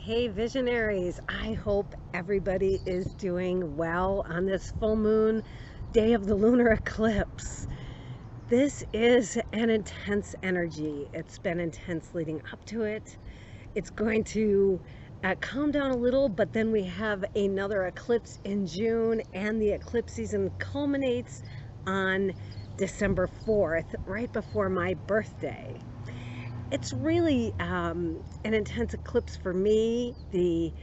Hey visionaries, I hope everybody is doing well on this full moon day of the lunar eclipse. This is an intense energy. It's been intense leading up to it. It's going to calm down a little, but then we have another eclipse in June, and the eclipse season culminates on December 4th, right before my birthday. It's really an intense eclipse for me. The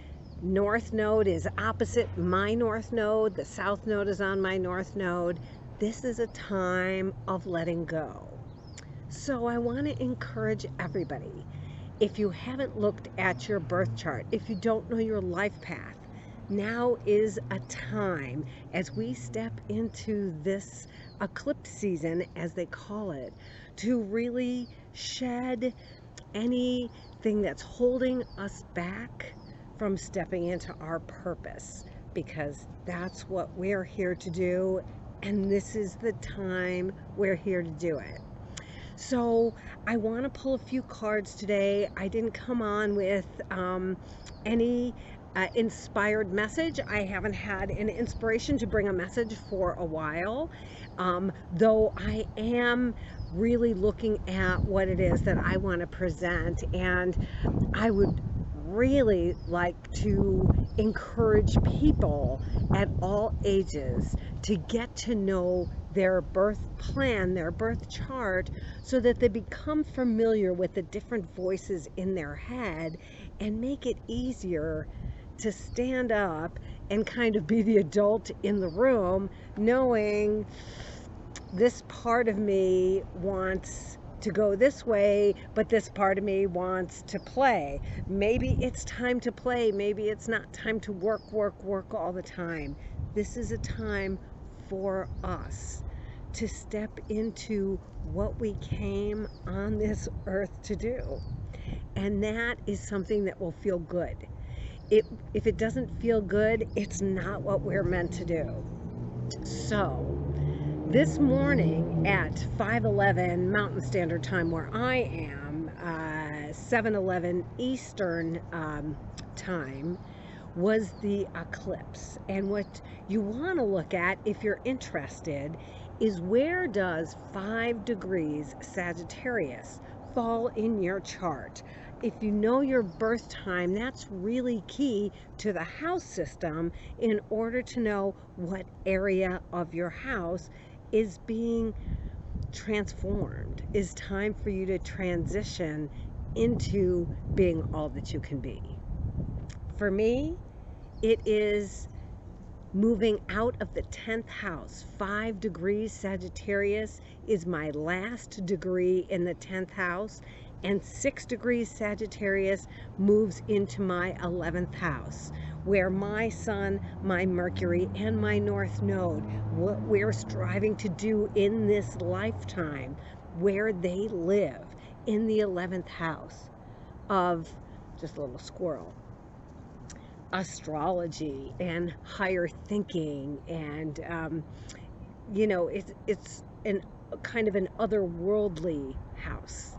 north node is opposite my north node. The south node is on my north node. This is a time of letting go. So I want to encourage everybody, if you haven't looked at your birth chart, if you don't know your life path, now is a time as we step into this eclipse season, as they call it, to really shed anything that's holding us back from stepping into our purpose, because that's what we're here to do, and this is the time we're here to do it. So I want to pull a few cards today. I didn't come on with any inspired message. I haven't had an inspiration to bring a message for a while, though I am really looking at what it is that I want to present, and I would really like to encourage people at all ages to get to know their birth plan, their birth chart, so that they become familiar with the different voices in their head and make it easier to stand up and kind of be the adult in the room, knowing this part of me wants to go this way, but this part of me wants to play. Maybe it's time to play. Maybe it's not time to work all the time. This is a time for us to step into what we came on this earth to do. And that is something that will feel good. If it doesn't feel good, it's not what we're meant to do. So, this morning at 5:11 Mountain Standard Time, where I am, 7:11 Eastern Time, was the eclipse. And what you want to look at, if you're interested, is where does 5 degrees Sagittarius fall in your chart? If you know your birth time, that's really key to the house system in order to know what area of your house is being transformed. Is time for you to transition into being all that you can be. For me, it is moving out of the 10th house. 5 degrees Sagittarius is my last degree in the 10th house, and 6 degrees Sagittarius moves into my 11th house, where my sun, my Mercury, and my North Node, what we're striving to do in this lifetime, where they live in the 11th house of, just a little squirrel, astrology and higher thinking, and it's an kind of an otherworldly house.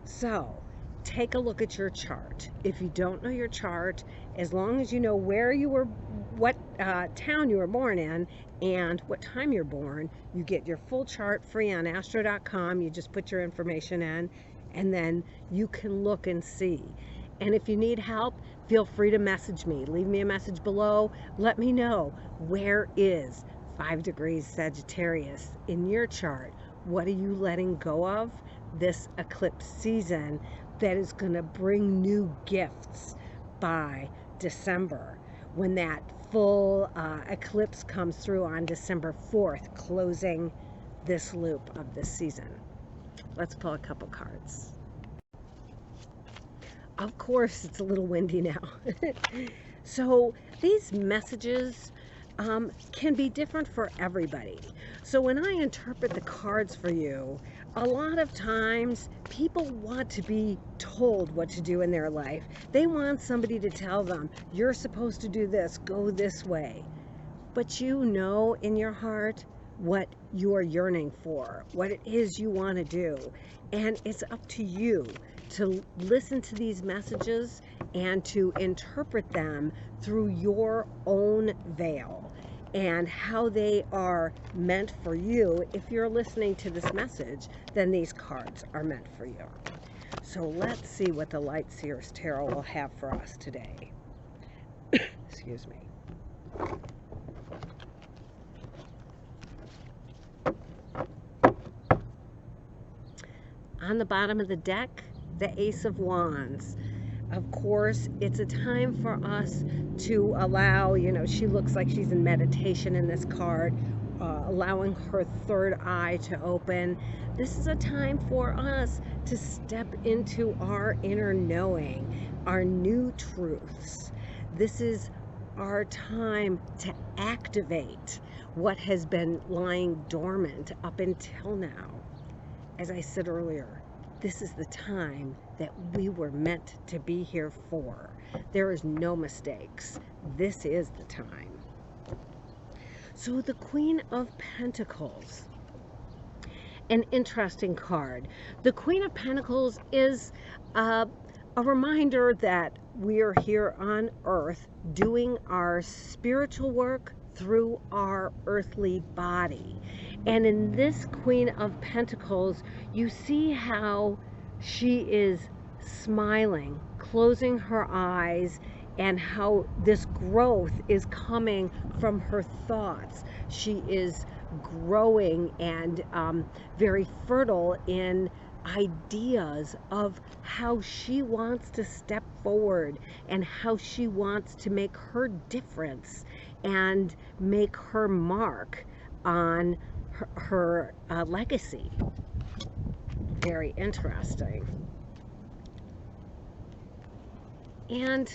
So take a look at your chart. If you don't know your chart, as long as you know where you were, what town you were born in, and what time you're born, you get your full chart free on astro.com. You just put your information in, and then you can look and see. And if you need help, feel free to message me. Leave me a message below. Let me know, where is 5 degrees Sagittarius in your chart? What are you letting go of this eclipse season that is going to bring new gifts by December, when that full eclipse comes through on December 4th, closing this loop of this season? Let's pull a couple cards. Of course, it's a little windy now. So these messages can be different for everybody. So when I interpret the cards for you, a lot of times people want to be told what to do in their life. They want somebody to tell them, you're supposed to do this, go this way. But you know in your heart what you're yearning for, what it is you want to do. And it's up to you to listen to these messages and to interpret them through your own veil and how they are meant for you. If you're listening to this message, then these cards are meant for you. So let's see what the Light Seers Tarot will have for us today. Excuse me. On the bottom of the deck, the Ace of Wands. Of course, it's a time for us to allow, she looks like she's in meditation in this card, allowing her third eye to open. This is a time for us to step into our inner knowing, our new truths. This is our time to activate what has been lying dormant up until now. As I said earlier, this is the time that we were meant to be here for. There is no mistakes. This is the time. So the Queen of Pentacles, an interesting card. The Queen of Pentacles is a reminder that we're here on earth doing our spiritual work through our earthly body. And in this Queen of Pentacles, you see how she is smiling, closing her eyes, and how this growth is coming from her thoughts. She is growing and very fertile in ideas of how she wants to step forward and how she wants to make her difference and make her mark on her legacy. Very interesting. And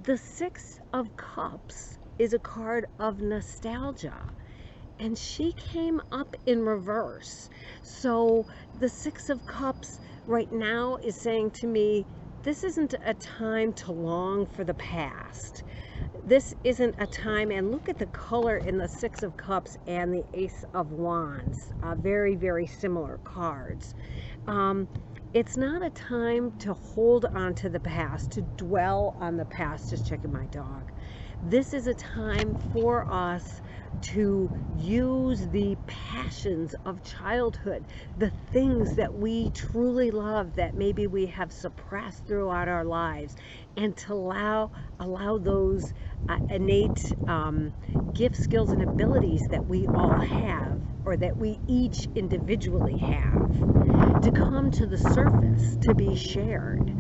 the Six of Cups is a card of nostalgia, and she came up in reverse. So the Six of Cups right now is saying to me, this isn't a time to long for the past. This isn't a time, and look at the color in the Six of Cups and the Ace of Wands. Very, very similar cards. It's not a time to hold on to the past, to dwell on the past. Just checking my dog. This is a time for us to use the passions of childhood, the things that we truly love that maybe we have suppressed throughout our lives, and to allow those innate gifts, skills, and abilities that we all have, or that we each individually have, to come to the surface, to be shared.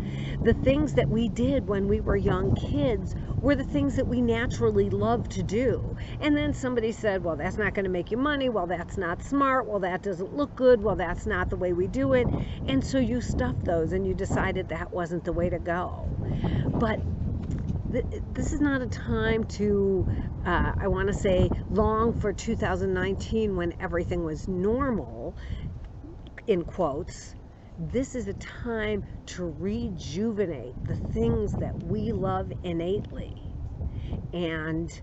The things that we did when we were young kids were the things that we naturally loved to do. And then somebody said, well, that's not going to make you money. Well, that's not smart. Well, that doesn't look good. Well, that's not the way we do it. And so you stuffed those and you decided that wasn't the way to go. But this is not a time to, I want to say, long for 2019 when everything was normal, in quotes. This is a time to rejuvenate the things that we love innately and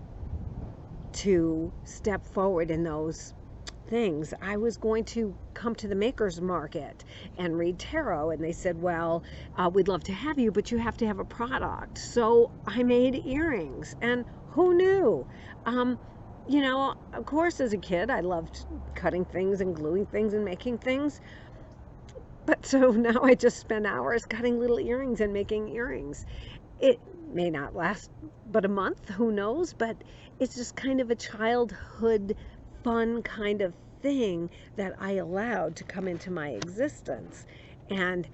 to step forward in those things. I was going to come to the Maker's Market and read tarot, and they said, well, we'd love to have you, but you have to have a product. So I made earrings, and who knew? Of course, as a kid, I loved cutting things and gluing things and making things. But so now I just spend hours cutting little earrings and making earrings. It may not last but a month, who knows? But it's just kind of a childhood fun kind of thing that I allowed to come into my existence. And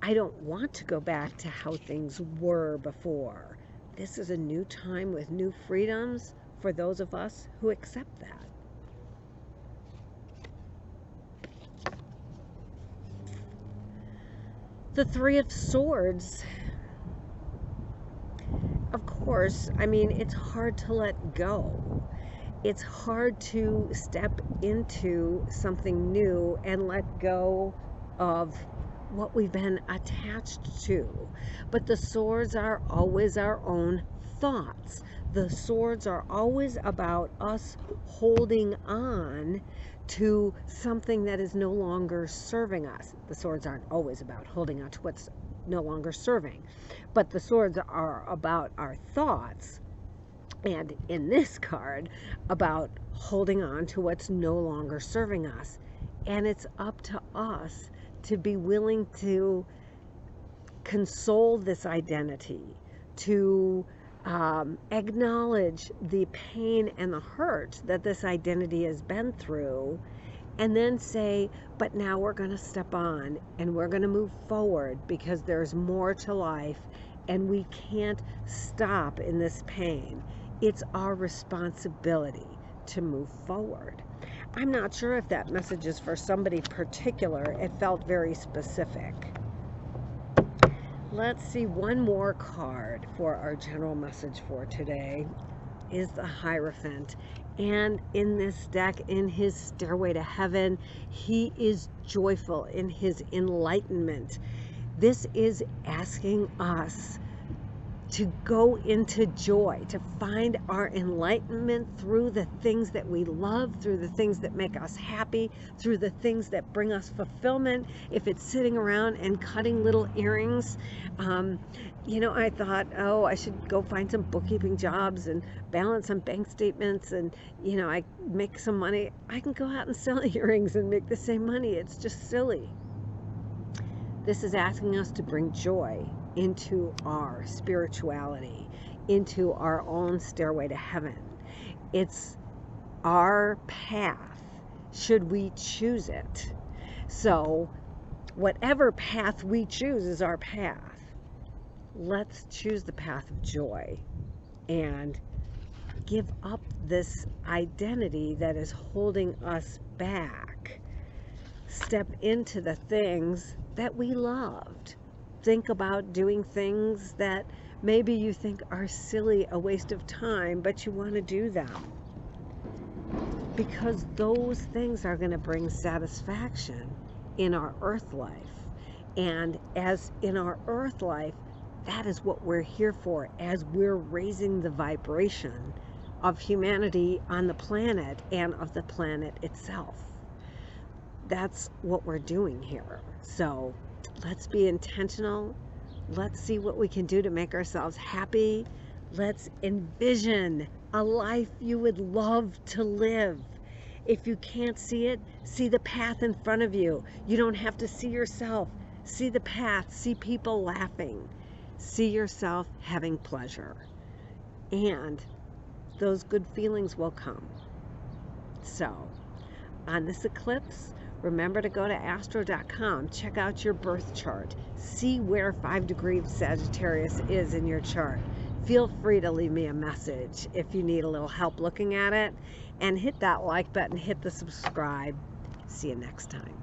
I don't want to go back to how things were before. This is a new time with new freedoms for those of us who accept that. The Three of Swords, of course, it's hard to let go. It's hard to step into something new and let go of what we've been attached to. But the swords are always our own thoughts. The swords are always about us holding on to something that is no longer serving us. The swords aren't always about holding on to what's no longer serving, but the swords are about our thoughts, and in this card, about holding on to what's no longer serving us. And it's up to us to be willing to console this identity, to acknowledge the pain and the hurt that this identity has been through, and then say, but now we're going to step on and we're going to move forward, because there's more to life and we can't stop in this pain. It's our responsibility to move forward. I'm not sure if that message is for somebody particular. It felt very specific. Let's see, one more card for our general message for today is the Hierophant. And in this deck, in his stairway to heaven, he is joyful in his enlightenment. This is asking us to go into joy, to find our enlightenment through the things that we love, through the things that make us happy, through the things that bring us fulfillment. If it's sitting around and cutting little earrings, I thought, oh, I should go find some bookkeeping jobs and balance some bank statements, and I make some money. I can go out and sell earrings and make the same money. It's just silly. This is asking us to bring joy into our spirituality, into our own stairway to heaven. It's our path, should we choose it. So whatever path we choose is our path. Let's choose the path of joy and give up this identity that is holding us back. Step into the things that we loved. Think about doing things that maybe you think are silly, a waste of time, but you want to do them, because those things are going to bring satisfaction in our earth life. And as in our earth life, that is what we're here for, as we're raising the vibration of humanity on the planet and of the planet itself. That's what we're doing here. So let's be intentional. Let's see what we can do to make ourselves happy. Let's envision a life you would love to live. If you can't see it, see the path in front of you. You don't have to see yourself. See the path. See people laughing. See yourself having pleasure. And those good feelings will come. So, on this eclipse, remember to go to astro.com, check out your birth chart, see where 5 degrees of Sagittarius is in your chart. Feel free to leave me a message if you need a little help looking at it, and hit that like button, hit the subscribe. See you next time.